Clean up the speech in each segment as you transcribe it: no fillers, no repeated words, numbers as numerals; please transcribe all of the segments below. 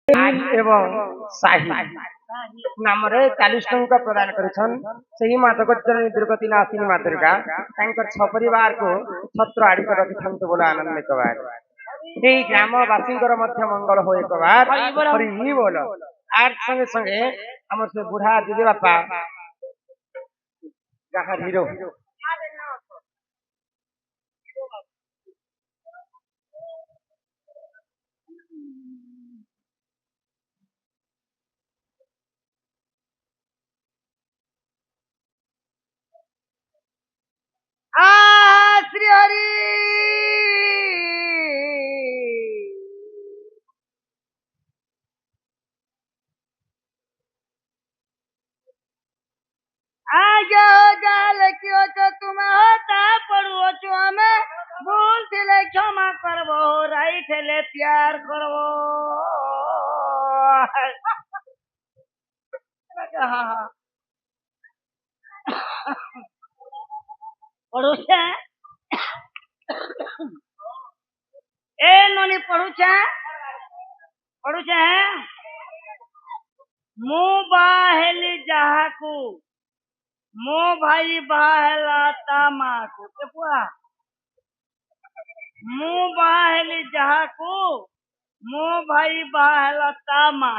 एवं साही नाम 40 टंका प्रदान करिछन सही मातकचरण दुर्गति नाशिनी माँ दुर्गा तांकर छ परिवार को छत्र आड़ी कर रखिथंतु बोला आनंद कबार ए ग्रामवासी मध्य मंगल हो एक बार हरि बोल आर संगे संगे हमर से बूढ़ा दीदी बापा गाहर हीरो श्री हरि आगे हो जाल क्यों तो तुम्हें होता पड़ो जो हमें भूल दिले क्षमा करवो राइट ले प्यार करवो पड़ोसे ए नोनी पड़ोसे पड़ोसे मु बाहेली जाहाकू मो भाई बाहेला तामाकू के पुआ मु बाहेली जाहाकू मो भाई बाहेला तामा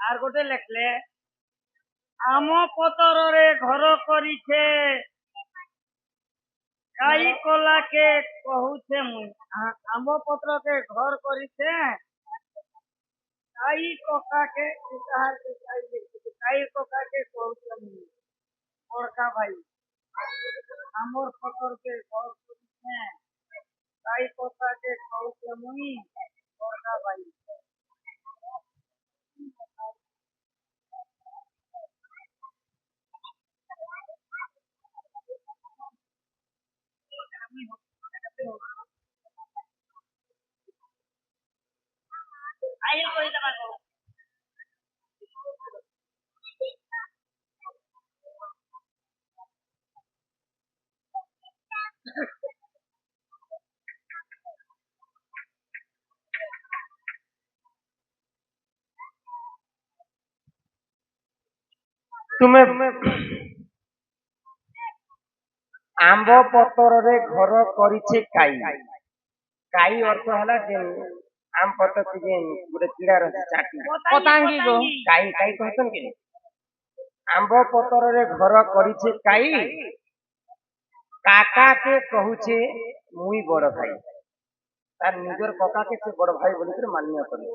आर गोटे लेखले आम पतर रे घर करिछे काई कोला के कहूछे मुई आम पत्र के घर करिछे काई कोका के इतार के काई कोका के कहूछे मुई बड़का भाई आमर पतर के घर करिछे काई कोका के कहूछे मुई बड़का भाई आइए कोई दबा को तुम्हें आंब पतर रे घर करिछे काई काई अर्थ हला जे आम पतर के गोटे कीड़ा रही चाटी पतांगी गो काई काई कहतन के आंब पतर रे घर करिछे काई काका के कहूछे मुई बड़ भाई तार निजर कका के से बड़ भाई बोली कर मान्य करे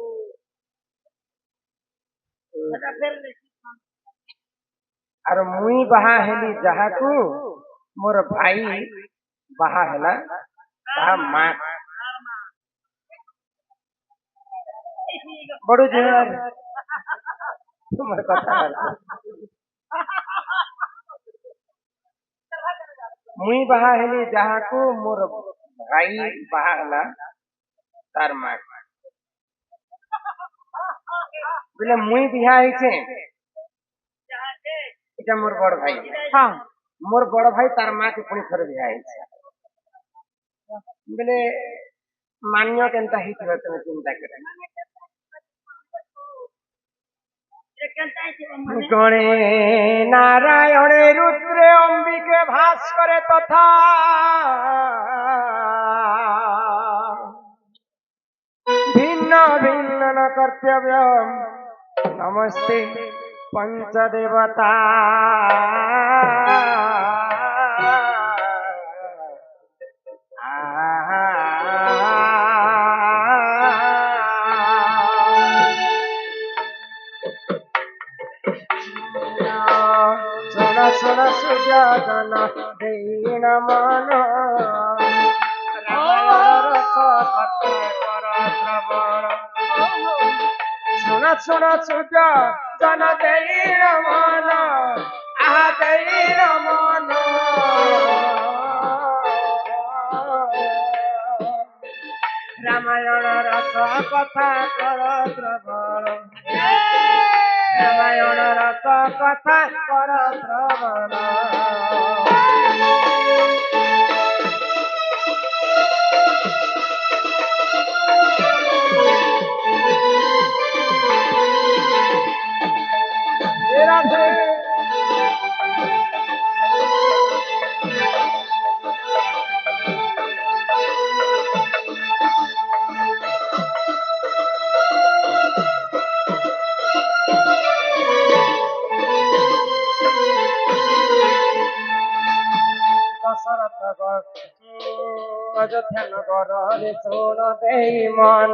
आर मुई बाहा हेली जहाकू मोर भाई बाहा हेला ता मां बड़ो जहर तुमर कथा मुई बाहा हेली जहाकू मोर भाई बाहा हेला तार मां बोले मुई बिहा हिचे এটা মোর বড় ভাই हां मोर बड़ भाई तार माँ के पुणी थर बिहा बोले मान्य केनता हिथिबा तमे चिंता करे गणे नारायणे रुद्रे अंबिके भास्करे तथा भिन्न भिन्न न कर्तव्य नमस्ते पंचदेवता सुन सुन सुजागन दीन मन सुन सुन सुजा जन दीन मन आहा दीन मन रामायण रस कथा कर श्रवण रामायण रस कथा कर श्रवण ଖବରରେ ଶୁଣ ଦେଇ ମନ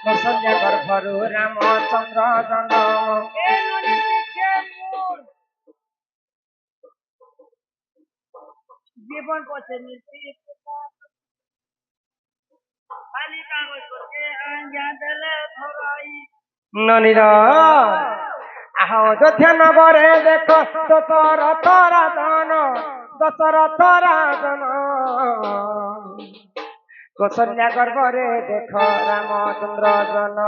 କୌଶଲ୍ୟା ଗର୍ଭରୁ ରାମଚନ୍ଦ୍ର ଜନ୍ମ জীবন পথে মিলছি খালি কাগজ করতে আঞ্জা দেলে ধরাই ননীর আহ অযোধ্যা নগরে দেখো দশরথ রাজন দশরথ রাজন কৌশল্যা গর্ভরে দেখো রামচন্দ্র জন্ম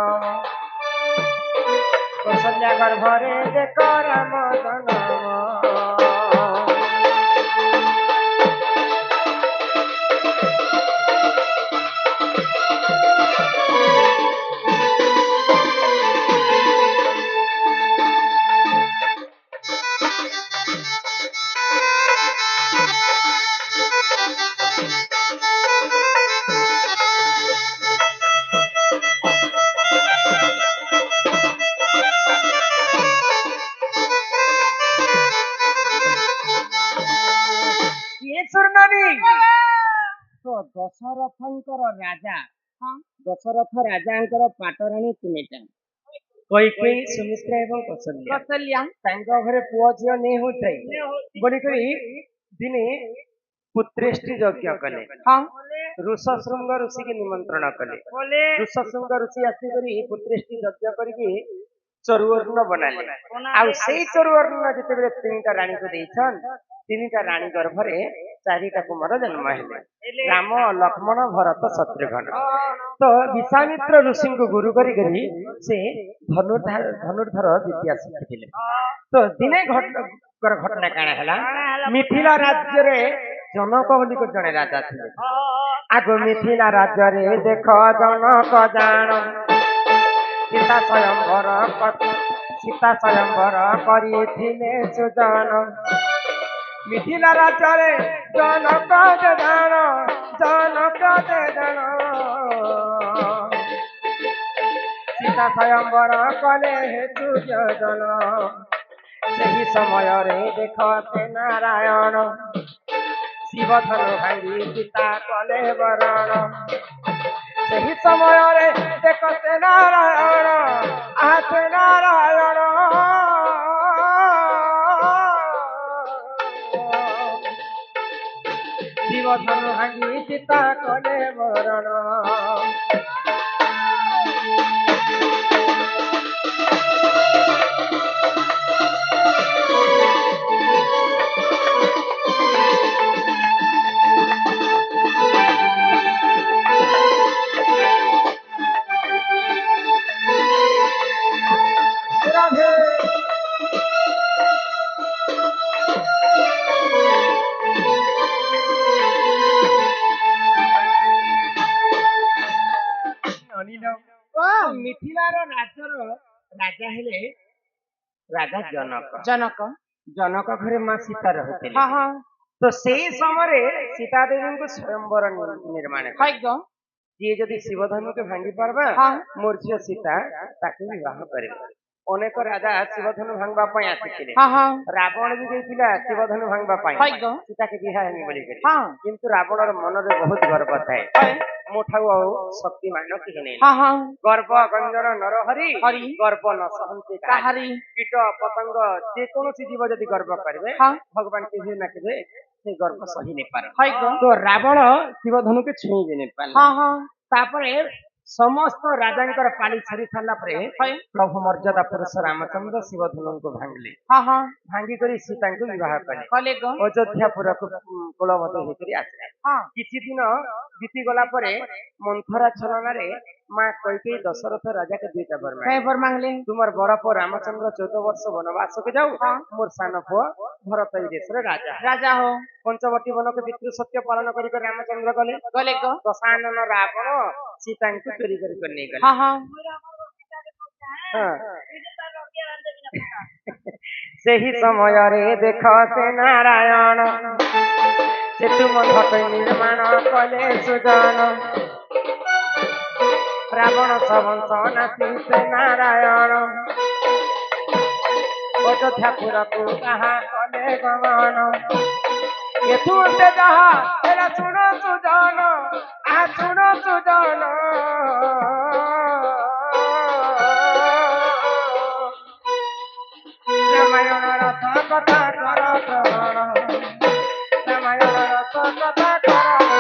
কৌশল্যা গর্ভরে দেখো রাম জন্ম ତ ଦଶରଥଙ୍କର ରାଜା ଦଶରଥ ରାଜାଙ୍କର ପାଟରାଣୀ ତିନିଟା କୈକେୟୀ ସୁମିତ୍ରା ଏବଂ କୌଶଲ୍ୟା কৌশল্যা ତାଙ୍କ ଘରେ ପୁଅ ଝିଅ ନେଇ ହଉଥାଏ ବୋଲିକରି ଦିନେ ପୁତ୍ରେଷ୍ଟି ଯଜ୍ଞ କଲେ ଋଷଶୃଙ୍ଗ ଋଷିକି ନିମନ୍ତ୍ରଣ କଲେ বলে ଋଷଶୃଙ୍ଗ ଋଷି ଆସିକରି ପୁତ୍ରେଷ୍ଟି ଯଜ୍ଞ କରିକି ଚରୁଅର୍ଣ୍ଣ ବନାଲେ ଆଉ ସେଇ ଚରୁଅର୍ଣ୍ଣ ଯେତେବେଳେ ତିନିଟା ରାଣୀକୁ ଦେଇଛନ୍ ତିନିଟା ରାଣୀ ଗର୍ଭରେ ଚାରିଟା କୁମାର ଜନ୍ମ ହେଲେ ରାମ ଲକ୍ଷ୍ମଣ ଭରତ ଶତ୍ରୁଘ୍ନ ତ ବିଶ୍ୱାମିତ୍ର ଋଷିଙ୍କୁ ଗୁରୁ କରିକରି ସେ ଧନୁର୍ଧର ବିଦ୍ୟା ଶିଖିଥିଲେ ତ ଦିନେ ଘଟଣା କାଣ ହେଲା ମିଥିଳା ରାଜ୍ୟରେ ଜନକ ବୋଲି ଜଣେ ରାଜା ଥିଲେ ଆଗ ମିଥିଳା ରାଜ୍ୟରେ ଦେଖ ଜନକ ଜାଣ ସୀତା ସ୍ୱୟଂବର କରିଥିଲେ ସୁଜନ ମିଥିଳା ରାଜ୍ୟରେ ଜନକ ଜାଣ ସୀତା ସ୍ୱୟଂବର କଲେ ସୁଯୋଜନ ସେହି ସମୟରେ ଦେଖ ସେ ନାରାୟଣ ଶିବ ଧନୁ ଭାଙ୍ଗି ସୀତା କଲେ ବରଣ ସେହି ସମୟରେ ଦେଖ ସେ ନାରାୟଣ ଆସେ ନାରାୟଣ ଶିବ ଧନୁ ଭାଙ୍ଗି ସୀତା କଲେ ବରଣ ମିଥିଳାର ରାଜ୍ୟର ରାଜା ହେଲେ ରାଜା ଜନକ ଜନକ ଘରେ ମା ସୀତା ରହୁଥିଲେ ତ ସେଇ ସମୟରେ ସୀତା ଦେବୀଙ୍କୁ ସ୍ୱୟଂବର ନିର୍ମାଣ ଯିଏ ଯଦି ଶିବଧନୁକୁ ଭାଙ୍ଗି ପାରବା ମୋର ଝିଅ ସୀତା ତାକୁ ବିବାହ କରିବ ଅନେକ ରାଜା ଶିବଧନୁ ଭାଙ୍ଗବା ପାଇଁ ଆସିଥିଲେ ରାବଣ ବି ଯାଇଥିଲା ଶିବଧନୁ ଭାଙ୍ଗବା ପାଇଁ ସୀତାকে ବିହା ହେମି ବୋଲିକରି କିନ୍ତୁ ରାବଣର ମନରେ ବହୁତ ଗର୍ବ ଥାଏ ମୋ ଠାରୁ ଆଉ ଶକ୍ତିମାନ କେହି ନେଇ ଗର୍ବ ଗଞ୍ଜନ ନରହରି ଗର୍ବ ନ ସହନ୍ତି କାହାରି କୀଟ ପତଙ୍ଗ ଯେକୌଣସି ଜୀବ ଯଦି ଗର୍ବ କରିବେ ଭଗବାନ କେବେ ନା କେବେ ସେ ଗର୍ବ ସହି ନେଇପାରେ ତ ରାବଣ ଶିବଧନୁକୁ ଛୁଇଁ ବି ନେଇପାରିଲା ତାପରେ ସମସ୍ତ ରାଜାଙ୍କର ପାଳି ଛାଡ଼ି ସାରିଲା ପରେ ପ୍ରଭୁ ମର୍ଯ୍ୟାଦା ପୁରୁଷ ରାମଚନ୍ଦ୍ର ଶିବଧନୁଙ୍କୁ ଭାଙ୍ଗିଲେ ଭାଙ୍ଗିକରି ସୀତାଙ୍କୁ ବିବାହ କଲେ ଅଯୋଧ୍ୟାପୁରକୁ କୁଳବତୀ ହେଇକରି ଆସିଲେ କିଛି ଦିନ ବିତିଗଲା ପରେ ମନ୍ଥରା ଛଳନାରେ ମା କୈକେୟୀ ଦଶରଥ ରାଜାকে ଦୁଇଟା ବର ମାଗିଲେ ତୁମର ବଡ ପୁଅ ରାମଚନ୍ଦ୍ର 14 ବର୍ଷ ବନବାସକୁ ଯାଉ ମୋର ସାନ ପୁଅ ଭରତ ଏଇ ଦେଶରେ ରାଜା ହୋ ପଞ୍ଚବଟୀ ବନକୁ ପିତୃ ସତ୍ୟ ପାଳନ କରି ରାମଚନ୍ଦ୍ର ଗଲେ ଦଶାନନ ରାବଣ ସୀତାଙ୍କୁ ଚୋରି କରି ନେଇଗଲେ ସେହି ସମୟରେ ଦେଖ ସେ ନାରାୟଣ ସେତୁ ମନ୍ଥଟ ନିର୍ମାଣ କଲେ ସୁଜନ ରାବଣ ସବଂଶ ନାସି ସେ ନାରାୟଣ ଅଯୋଧ୍ୟାପୁରକୁ ତାହା କଲେ ଗମନ ଏଠୁ ଅନ୍ତେ ଯାହା ହେଲା ଶୁଣ ସୁଜନ ଶୁଣ ସୁଜନ ରାମାୟଣ ରଥ କଥା କର ଶ୍ରବଣ ରାମାୟଣ ରଥ କଥା କର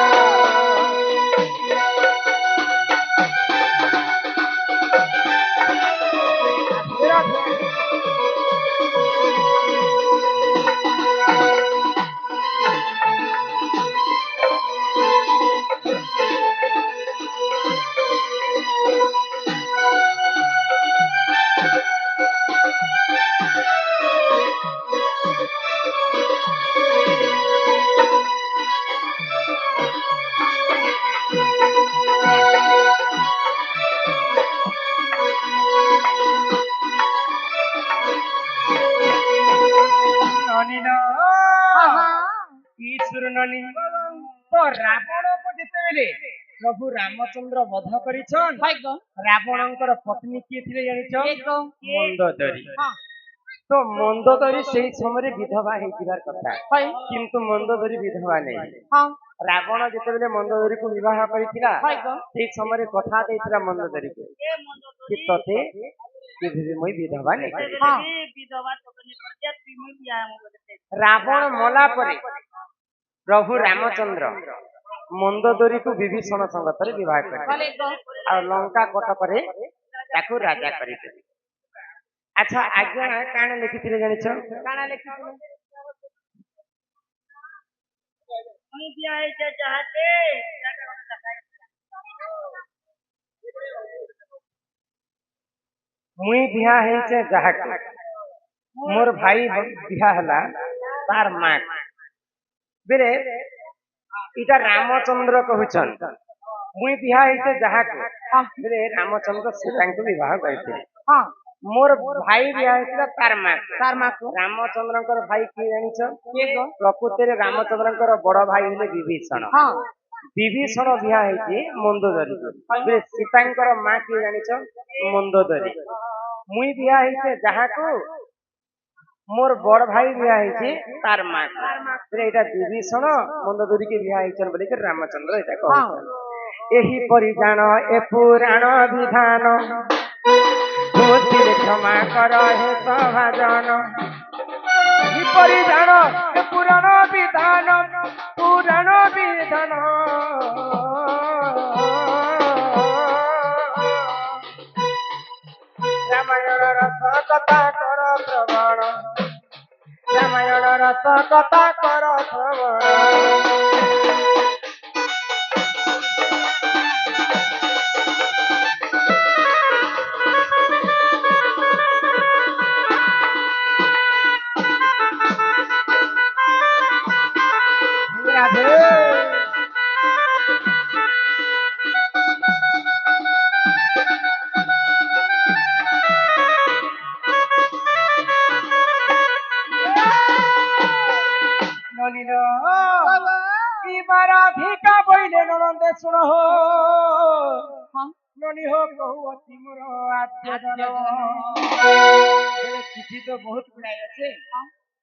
तो रावण को जितेबेले प्रभु रामचंद्र वध करिछन रावणंकर पत्नी किए थिले जानिछ मंदोदरी तो मंदोदरी सेही समय विधवा हेजिबार कथा किंतु मंदोदरी विधवा नहीं रावण जितेबेले मंदोदरी को विवाह करिथिला सेही समय कथा देथिला मंदोदरी को कि तते मुई विधवा नहीं रावण मला परे प्रभु रामचंद्र मंदोदरी को विभीषण संगत विवाह कर लंका कटक राजा कर अच्छा आज्ञा काण लिखी जानिछ काण लिखी मुई बिहा है जहा मोर भाई बिहा हला तार माँ बेले इटा रामचंद्र कहउछन मुई बिहा है जहा बेले रामचंद्र सीता को विवाह करते मोर भाई बिहा है तार माँ रामचंद्र भाई किए जानिछ प्रकृति रे रामचंद्र बड़ भाई हेले विभीषण विभीषण बिहा है मंदोदरी बेले सीता माँ किए जानिछ मंदोदरी मुई बिहा है जहा को मोर बड़ भाई बिहा है तार माँ एटा विभीषण मंदोदरी के बिहा है बोली रामचंद्र एटा कहउछन एही परि जान ए पुराण विधान बुद्धि क्षमा कर हे सभाजन एही परि जान ए पुराण विधान रामायण रथ कथा कर श्रवण रामायण रथ कथा कर श्रवण राधिका बोले ननंदे सुन हो ननी हो कहू अति मोर आत्मजन चिठी तो बहुत गुड़ाई अच्छे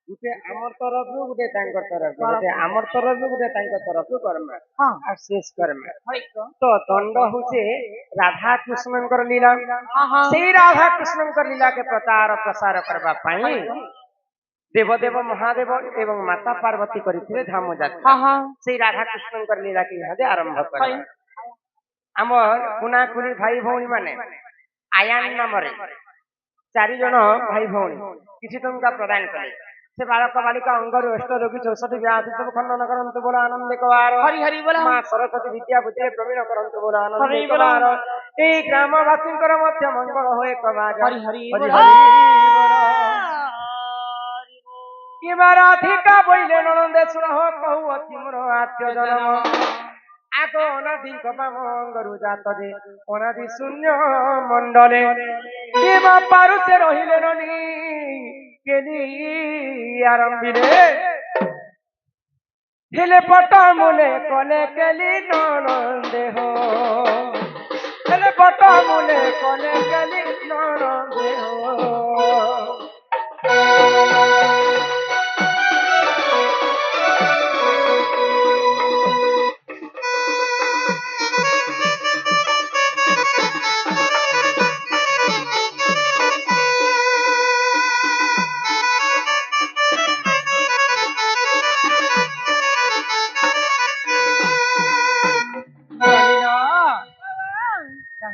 गुटे आमर तरफ गुटे तांकर तरफ गुटे आमर तरफ गुटे तांकर तरफ करमा आ शेष करमा तो दंड होचे राधा कृष्णकर लीला सेही राधा कृष्णकर लीला के प्रचार प्रसार करबा पाई देवदेव महादेव एवं माता पार्वती करथिले धाम जात्रा से राधा कृष्णकर लीला के यहाँ आरंभ कर आमर कुना कुनी भाई भौणी माने आयान नाम रे 4 जन भाई भौणी किछि टंका प्रदान करे से बालक बालिका अंगरु अष्ट रोगी 64 व्याधि सब खंडन करंतु बोला आनंद कवार हरि हरि बोला मां सरस्वती विद्या बुद्धि प्रवीण करंतु बोला आनंद कवार ए ग्रामवासी कर मध्य मंगल होए कवार हरि हरि बोला राधिका बोले ननंदे सुन हो कहू अति मोर आत्य जन्म आगो अनादि कपामंगरु जात जे अनादि शून्य मंडले पारुसे रहिले ननी केली आरंभिले हेले पट मुले कले केली ननंदे हो हेले पट मुले कले केली ननंदे हो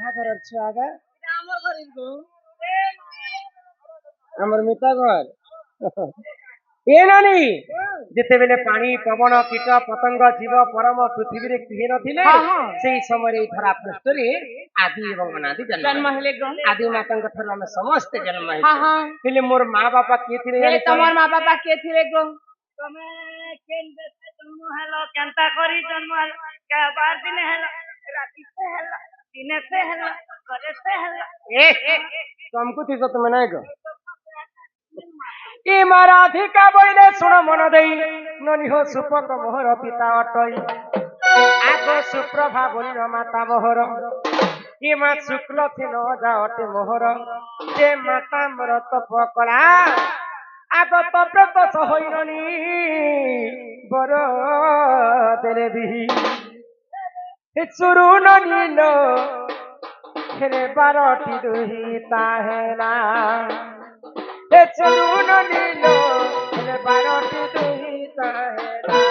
କାହା ଘର ଛୁଆ ଆଗ ଆମର ଘରକୁ ଆମର ମିତା ଘର ଏ ନାନୀ ଯେତେବେଳେ ପାଣି ପବନ କୀଟ ପତଙ୍ଗ ଜୀବ ପରମ ପୃଥିବୀରେ କେହି ନଥିଲେ ସେଇ ସମୟରେ ଏଇ ଧରା ପୃଷ୍ଠରେ ଆଦି ଏବଂ ଅନାଦି ଜନ୍ମ ହେଲେ ଆଦି ମାତାଙ୍କ ଠାରୁ ଆମେ ସମସ୍ତେ ଜନ୍ମ ହେଲେ ମୋର ମା ବାପା କିଏ ଥିଲେ ଜାଣିଛ? ତମର ମା ବାପା କିଏ ଥିଲେ ଗো ତମେ କେନ୍ ଦେଶେ ଜନ୍ମ ହେଲ କେନ୍ତା କରି ଜନ୍ମ ହେଲ ବାର ଦିନ ହେଲ ରାତି ସେ ହେଲ ଦିନେ ସେ ହେଲ ଘରେ ସେ ହେଲ ତମକୁ ଥିସ ତୁମେ ନାଇଁ ଗো ଏ ମା ରାଧିକା ବୋଇଲେ ଶୁଣ ମନ ଦେଇ ନନି ହୋ ସୁପକ ମୋହର ପିତା ଅଟଇ ଆଗ ସୁପ୍ରଭା ବୋଲିଲ ମାତା ମୋହର ଏ ମା ଶୁକ୍ଲ ଥିଲ ଯା ଅଟେ ମୋହର ଯେ ମାତା ମୋର ତପ କଳା ଆଗ ତପ୍ରତ ସହଇନନି ବର ଦେଲେ ବିହି ସୁରୁ ନନିଲ ହେଲେ ବାରଟି ଦୁହିତା ହେଲା ସୁରୁ ନନିଲ ହେଲେ ବାରଟି ଦୁହିତା ହେଲା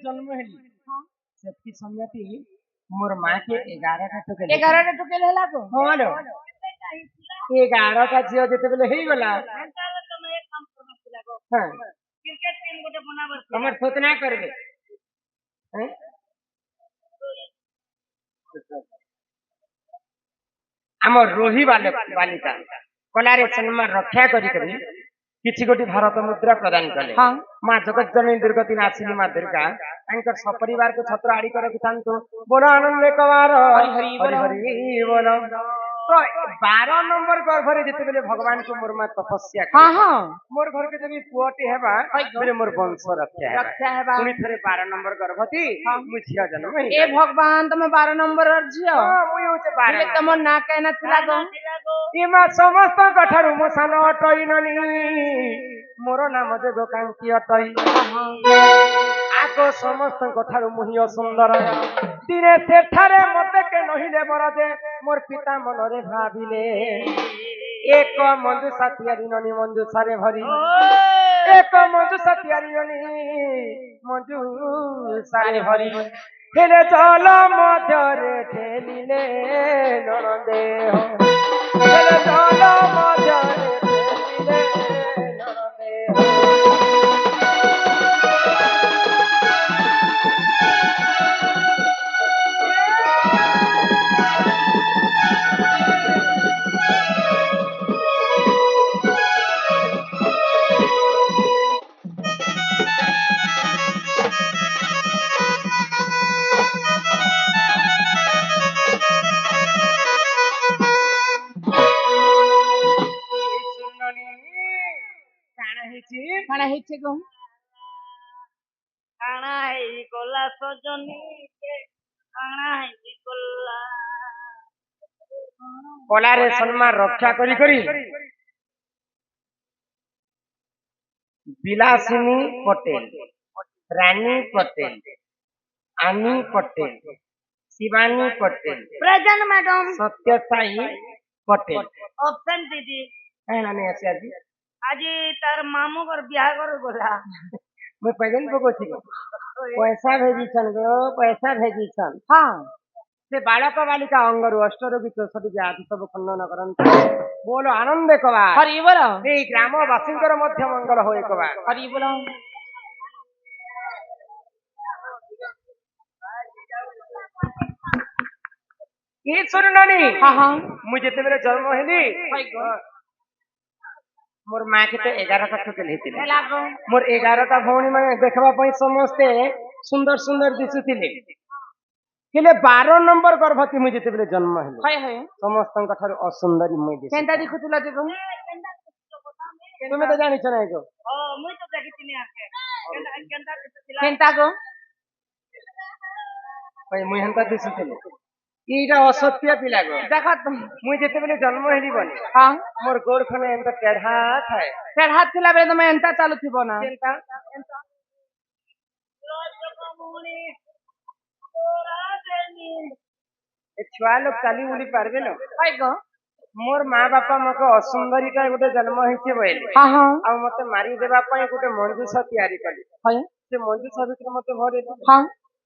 जन्म हेली सेतकी सम्यति मोर मां के 11टा टुकेल 11टा टुकेल होला को हां लो 11टा जियो जेते बेले हेई गला तमे एक काम करना गो हां क्रिकेट टीम गोटे बनाबर हमर सोचना करबे हैं हमर रोही बालिका कलारे सम्मान रक्षा करी किछि गोटी भारत मुद्रा प्रदान कले माँ जगत जननी दुर्गति नाशिनी माँ दुर्गा तांकर सपरिवार को छत्र आड़ी कर रखिथांतु बोलो आनंद कवार हरि हरि बोलो तो 12 नंबर गर्भरे जेते बेले भगवान को मोर मां तपस्या मोर घर के जब पुआटी हेबा बेले मोर वंश रक्षा हेबा पुनी थरे 12 नंबर गर्भवती मु झिया जन्म ए भगवान तुम 12 नंबर झिया मु होचे 12 तुम ना कहना थिला गो इमा समस्त कठारु मो सान अटई ननी मोर नाम देव कांति अटई आगो समस्त कठारु मुहि सुंदर दिने सेठारे मते के नहिले बरदे मोर पिता मनरे भाबिले एक मंजू साथियारी ननी मंजू सारे भरी एक मंजू साथियारी ननी मंजू सारे भरी हेले जल मध्यरे ठेलिले ननदे हेले जल मध्यरे ठेलिले ननदे काना हेचे गो काना हे गोला सजनी के काना हे गोला कलारे सम्मान रक्षा करी बिलासिनी पटेल रानी पटेल आनी Patel Shivani Patel present madam Sathya Sai Patel option दीदी कहना नहीं आसी आज आज तार मामू घर बियाह कर गोला मैं प्रेजेंट बको छी पैसा भेजी छन गो पैसा भेजी छन हां से बालक बालिका अंगरु अष्टरोगी 64 जाति सब खंडन करंत बोलो आनंद कवा हरि बोलो ए ग्राम वासिंकर मध्य मंगल होय कवा हरि बोलो ये सुननानी हां हां मु जेते बेले जन्म हेली मोर मां के तो 11टा टुकेल हेतिले मोर 11टा भौणी माने देखबा पई समस्ते सुंदर सुंदर दिसुतिले हेले 12 नंबर गर्भवती मु जेते बेले जन्म हेले हाय हाय समस्तन ठार असुंदरी मु दिस केंता दिखुतला देखो तुमे तो जानि छ नै गो मुई तो देखितिनी आके केंता गो भाई मुई हंता दिसुतिले এইটা অসত্য পিলা গো দেখ তো মুই যেতেবেলে জন্ম হেলি বনি হ্যাঁ মোর গোড় খনে এমতা টেढ़ा থায় তেড় হাত ଥିଲା ବେଳେ ତମେ ଏନ୍ତା ଚାଲୁଥିବ ନା কেনতা রজকমণি তোরা দেনি এ ছুয়া লোক চালি উলি পারবে না হয় গো মোর মা বাপা মকে অসুন্দরীটা গোটে জন্ম হয়েছে বইলে হ্যাঁ হ্যাঁ ଆଉ ମତେ ମାରି ଦେବା ପାଇଁ ଗୋଟେ ମଞ୍ଜୁସ ତିଆରି କଲି হয় ସେ ମଞ୍ଜୁସ ଭିତରେ ମତେ ଭରିଲି ହଁ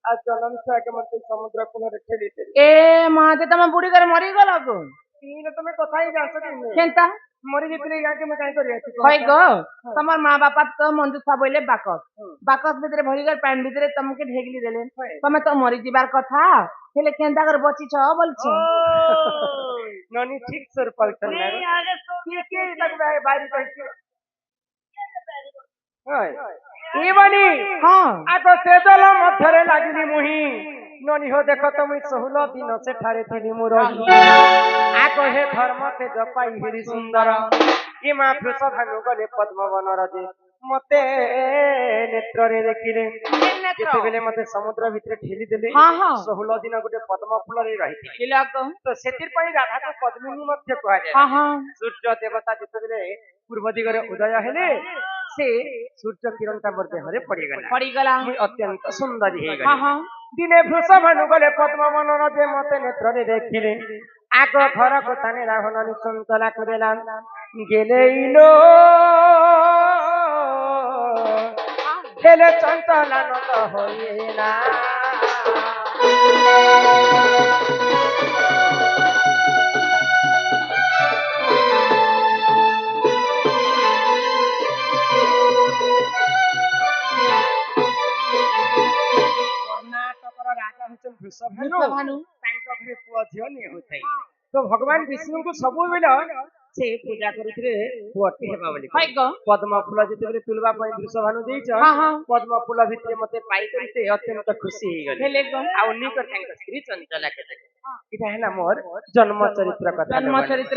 ଆଉ ଜନମ ଛୁଆକେ ମତେ ସମୁଦ୍ର କୂଳରେ ଠେଲିଦେଲି ଏ ମା ଯେ ତମେ ବୁଢୀ କରି ମରିଗଲ ଗো ତିନି ତମେ କଥା ହିଁ ଜାଣିଛ କି ନାହିଁ? କେନ୍ତା ମରି ଯେତେବେଳେ ଗାଁକେ ମୁଁ କାଇଁ କରି ଆସି হয় গো তোমার মা বাপা তো মঞ্জুসা বইলে বাকস বাকস ভিতরে ভরিগর প্যান ভিতরে তোমাকে ঢেগলি দেলে তুমি তো মরি যাবার কথা হেলে কেন্তা করে বচিছ বলছো ননি ঠিক সর পলটন না নেই আগে তো কে কে তাকে বাইরে কইছে হয় ই বনি হ্যাঁ আগ ସେ ଦଳ ମଧ୍ୟରେ ଲାଗିଲି ମୁହିଁ ନନି ହୋ ଦେଖ ତ ମୁଇଁ 16 ଦିନ ସେଠାରେ ଥିଲି ମୁଁ ରହି ଆଗ ହେ ଧର୍ମ ତେଜ ପାଇ ହେରି ସୁନ୍ଦର ଏ ମା ବୃଷ ଭାନୁ ଗଲେ ପଦ୍ମବନର ଯେ ମତେ ନେତ୍ରରେ ଦେଖିଲେ ଯେତେବେଳେ ମତେ ସମୁଦ୍ର ଭିତରେ ଠେଲି ଦେଲେ ହଁ, ହଁ। 16 ଦିନ ଗୋଟେ ପଦ୍ମ ଫୁଲରେ ରହିଥିଲି କିଲା ଗো ତ ସେଥିପାଇଁ ରାଧାକୁ ପଦ୍ମିନୀ ମଧ୍ୟ କୁହାଯାଏ ହଁ ହଁ ସୂର୍ଯ୍ୟ ଦେବତା ଯେତେବେଳେ ପୂର୍ବ ଦିଗରେ ଉଦୟ ହେଲେ ସେ ସୂର୍ଯ୍ୟ କିରଣଟା ମୋର ଦେହରେ ପଡିଗଲା ପଡିଗଲା ମୁଇଁ ଅତ୍ୟନ୍ତ ସୁନ୍ଦରୀ ହଁ ହେଇଗଲି ହଁ ଦିନେ ବୃଷ ଭାନୁ ଗଲେ ପଦ୍ମବନର ଯେ ମତେ ନେତ୍ରରେ ଦେଖିଲେ ଆଗ ଘରକୁ ତାନେ ରାହୁନନି ଚଞ୍ଚଲା କରେଲା গেলেইলো হেলে চঞ্চলানন্দ হইয়ে না কর্ণাটকর রাজা হচ্ছেন বৃষভানু বৃষভানু। ତାଙ୍କ ଘରେ ପୁଅ ଝିଅ ନିଏ ହୋଇଥାଏ ତ ଭଗବାନ ବିଷ୍ଣୁଙ୍କୁ ସବୁବେଳେ ସେ ପୂଜା କରୁଥିଲେ ପୁଅଟି ହେବା ବୋଲି হয় ଗো ପଦ୍ମ ଫୁଲ ଯେତେବେଳେ ତୁଲବା ପାଇଁ ବୃଷଭାନୁ ଦେଇଛ ହଁ, ହଁ। ପଦ୍ମ ଫୁଲ ଭିତରେ ମତେ ପାଇକରି ସେ ଅତ୍ୟନ୍ତ ଖୁସି ହେଇଗଲେ ହେଲେ ଗো ଆଉ ନିକଟ ତାଙ୍କ ସ୍ତ୍ରୀ ଚଞ୍ଚଲା କେତେ ଏଇଟା ହେଲା ମୋର ଜନ୍ମ ଚରିତ୍ର କଥା ଜନ୍ମ ଚରିତ୍ର